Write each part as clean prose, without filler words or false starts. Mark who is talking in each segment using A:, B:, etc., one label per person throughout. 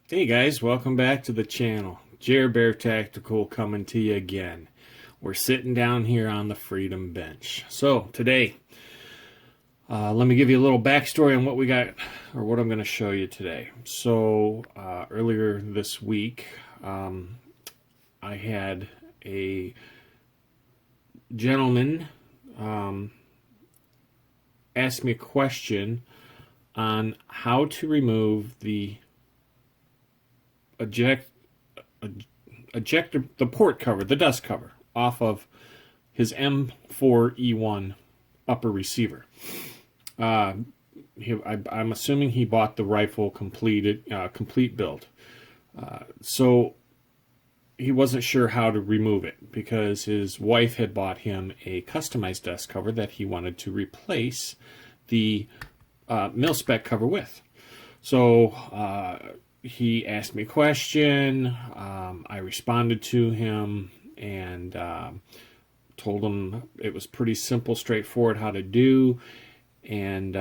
A: Hey guys, welcome back to the channel. JerrBear Tactical coming to you again. We're sitting down here on the Freedom Bench. So today, let me give you a little backstory on what we got, or what I'm going to show you today. So earlier this week, I had a gentleman ask me a question on how to remove the ejector, the port cover, the dust cover, off of his M4E1 upper receiver. I'm assuming he bought the rifle complete build. So he wasn't sure how to remove it because his wife had bought him a customized dust cover that he wanted to replace the mil-spec cover with. So he asked me a question. I responded to him and told him it was pretty simple, straightforward how to do. And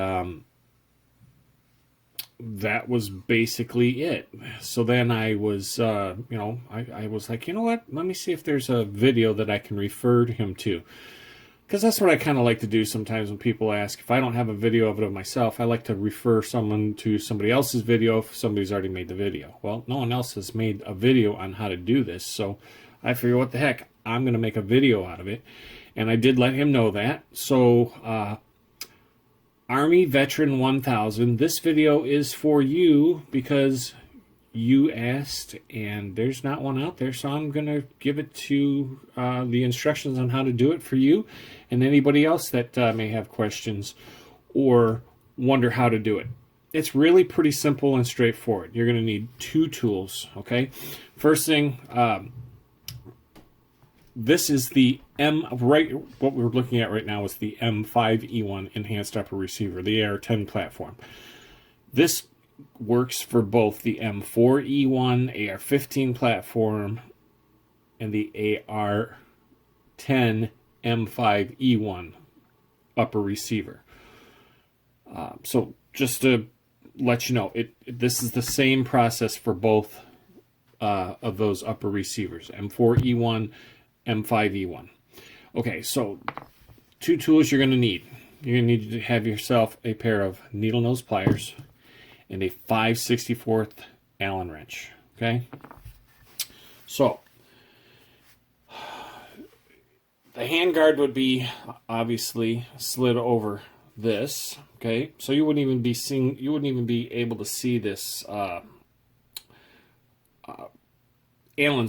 A: that was basically it. So then I was, I was like, you know what? Let me see if there's a video that I can refer him to. Because that's what I kind of like to do sometimes when people ask. If I don't have a video of it of myself, I like to refer someone to somebody else's video if somebody's already made the video. Well, no one else has made a video on how to do this, so I figure, what the heck, I'm going to make a video out of it. And I did let him know that. So, Army Veteran 1000, this video is for you because you asked, and there's not one out there, so I'm going to give it to the instructions on how to do it for you and anybody else that may have questions or wonder how to do it. It's really pretty simple and straightforward. You're going to need two tools, okay? First thing, this is the what we're looking at right now is the M4E1 Enhanced Upper Receiver, the AR-10 platform. This works for both the M4E1 AR-15 platform and the AR-10 M5E1 upper receiver. So just to let you know, this is the same process for both of those upper receivers, M4E1, M5E1. Okay, so two tools you're going to need. You're going to need to have yourself a pair of needle nose pliers and a 5/64 Allen wrench. Okay, so the handguard would be obviously slid over this. Okay, so you wouldn't even be able to see this Allen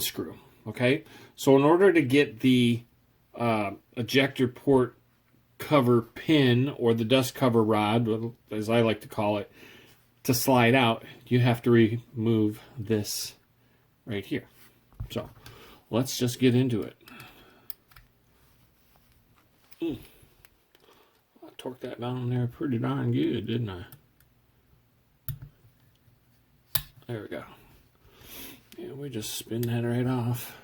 A: screw. Okay, so in order to get the ejector port cover pin, or the dust cover rod, as I like to call it, to slide out, you have to remove this right here. So let's just get into it. I torqued that down there pretty darn good, didn't I? There we go. Yeah, we just spin that right off.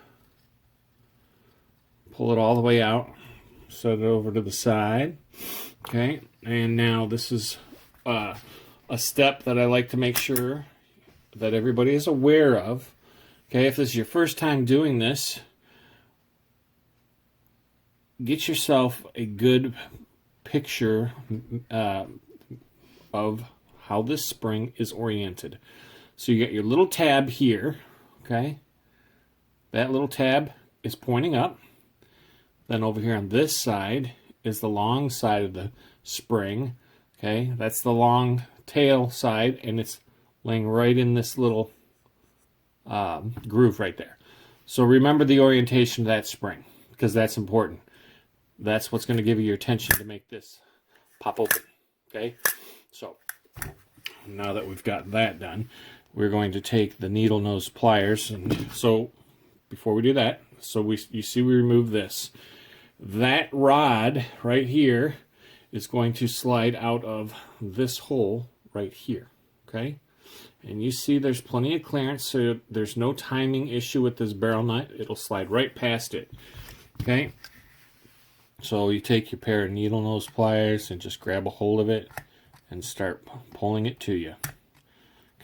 A: Pull it all the way out. Set it over to the side. Okay, and now this is a step that I like to make sure that everybody is aware of. Okay, if this is your first time doing this, get yourself a good picture of how this spring is oriented. So you got your little tab here, okay? That little tab is pointing up. Then over here on this side is the long side of the spring, okay? That's the long tail side, and it's laying right in this little groove right there. So remember the orientation of that spring, because that's important. That's what's going to give you your tension to make this pop open. Okay, so now that we've got that done, we're going to take the needle nose pliers. And so before we do that, you see we remove this. That rod right here is going to slide out of this hole right here. Okay, and you see there's plenty of clearance, so there's no timing issue with this barrel nut. It'll slide right past it. Okay, so you take your pair of needle nose pliers and just grab a hold of it and start pulling it to you.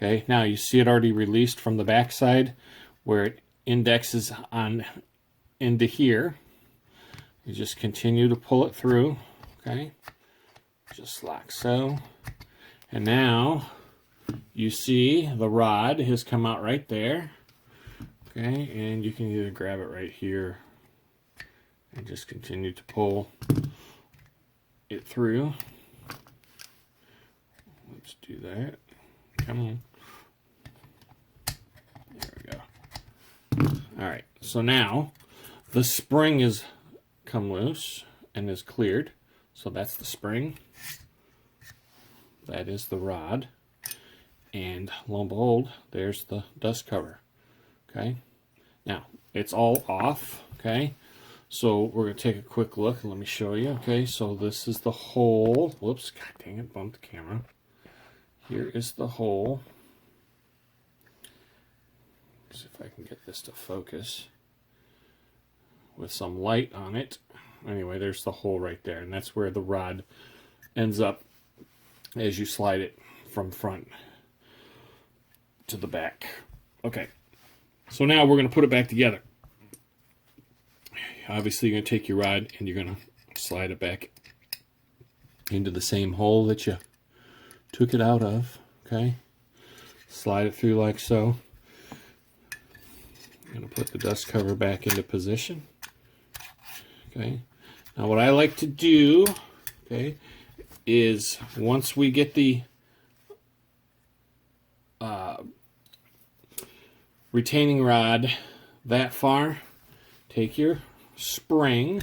A: Okay, now you see it already released from the back side where it indexes on into here. You just continue to pull it through, okay? Just like so. And now you see the rod has come out right there, okay? And you can either grab it right here and just continue to pull it through. Let's do that. Come on. There we go. All right, so now the spring is come loose and is cleared. So that's the spring. That is the rod. And lo and behold, there's the dust cover. Okay. Now, it's all off. Okay. So we're going to take a quick look. Let me show you. Okay. So this is the hole. Whoops. God dang it. Bumped the camera. Here is the hole. See if I can get this to focus with some light on it. Anyway, there's the hole right there, and that's where the rod ends up as you slide it from front to the back. Okay, so now we're going to put it back together. Obviously, you're going to take your rod and you're going to slide it back into the same hole that you took it out of. Okay, slide it through like so. I'm going to put the dust cover back into position. Okay, now what I like to do, okay, is once we get the retaining rod that far, take your spring,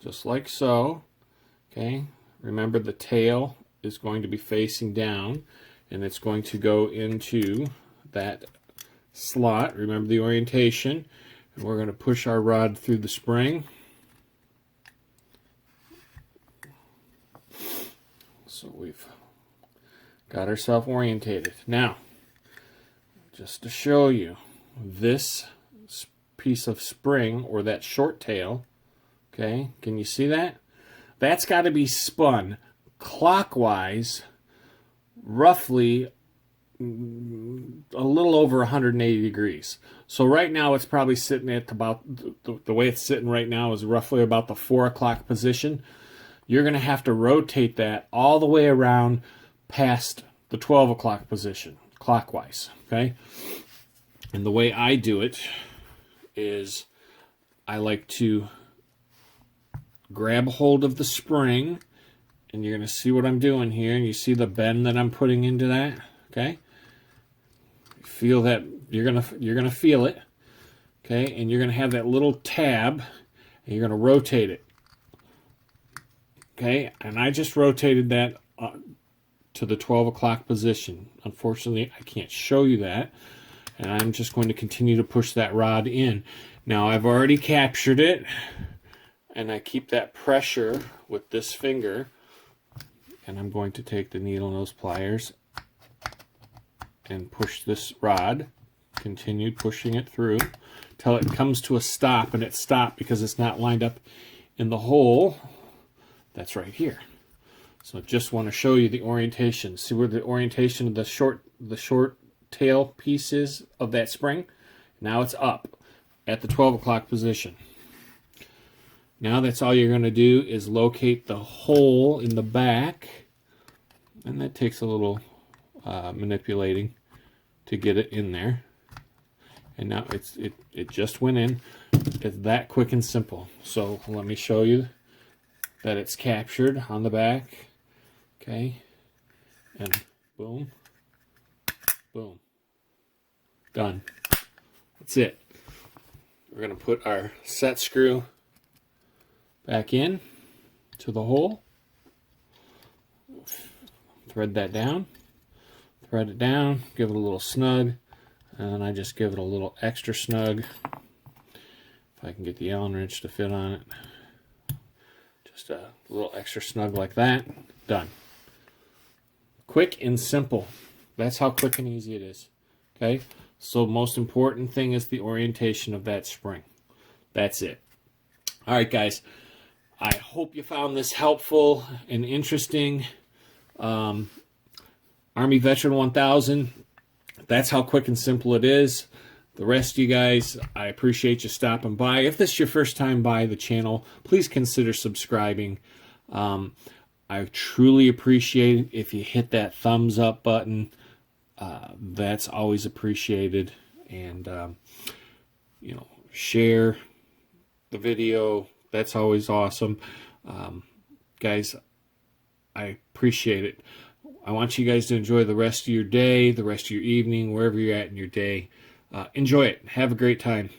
A: just like so, okay, remember the tail is going to be facing down, and it's going to go into that slot. Remember the orientation, and we're going to push our rod through the spring. So we've got ourselves orientated. Now, just to show you, this piece of spring, or that short tail, okay, can you see that? That's got to be spun clockwise, roughly a little over 180 degrees. So right now it's probably sitting at about, the way it's sitting right now is roughly about the 4 o'clock position. You're going to have to rotate that all the way around past the 12 o'clock position, clockwise, okay? And the way I do it is I like to grab hold of the spring, and you're going to see what I'm doing here, and you see the bend that I'm putting into that, okay? Feel that, you're gonna feel it, okay? And you're gonna have that little tab, and you're gonna rotate it, okay? And I just rotated that to the 12 o'clock position. Unfortunately, I can't show you that, and I'm just going to continue to push that rod in. Now, I've already captured it, and I keep that pressure with this finger, and I'm going to take the needle nose pliers and push this rod, continue pushing it through till it comes to a stop, and it stopped because it's not lined up in the hole that's right here. So just want to show you the orientation. See where the orientation of the short tail piece is of that spring? Now it's up at the 12 o'clock position. Now that's all you're going to do is locate the hole in the back, and that takes a little manipulating to get it in there. And now it just went in. It's that quick and simple. So let me show you that it's captured on the back. Okay, and boom, boom, done. That's it. We're going to put our set screw back in to the hole. Thread that down. Thread it down, give it a little snug, and I just give it a little extra snug. If I can get the Allen wrench to fit on it. Just a little extra snug like that. Done. Quick and simple. That's how quick and easy it is. Okay? So most important thing is the orientation of that spring. That's it. All right, guys. I hope you found this helpful and interesting. Our Army Veteran 1000. That's how quick and simple it is. The rest of you guys, I appreciate you stopping by. If this is your first time by the channel, please consider subscribing. I truly appreciate it if you hit that thumbs up button. That's always appreciated. And, you know, share the video. That's always awesome. Guys, I appreciate it. I want you guys to enjoy the rest of your day, the rest of your evening, wherever you're at in your day. Enjoy it. Have a great time.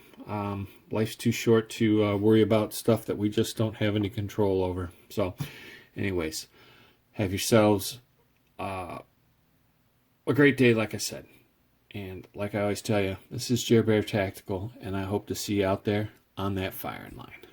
A: Life's too short to worry about stuff that we just don't have any control over. So, anyways, have yourselves a great day, like I said. And like I always tell you, this is JerrBear Tactical, and I hope to see you out there on that firing line.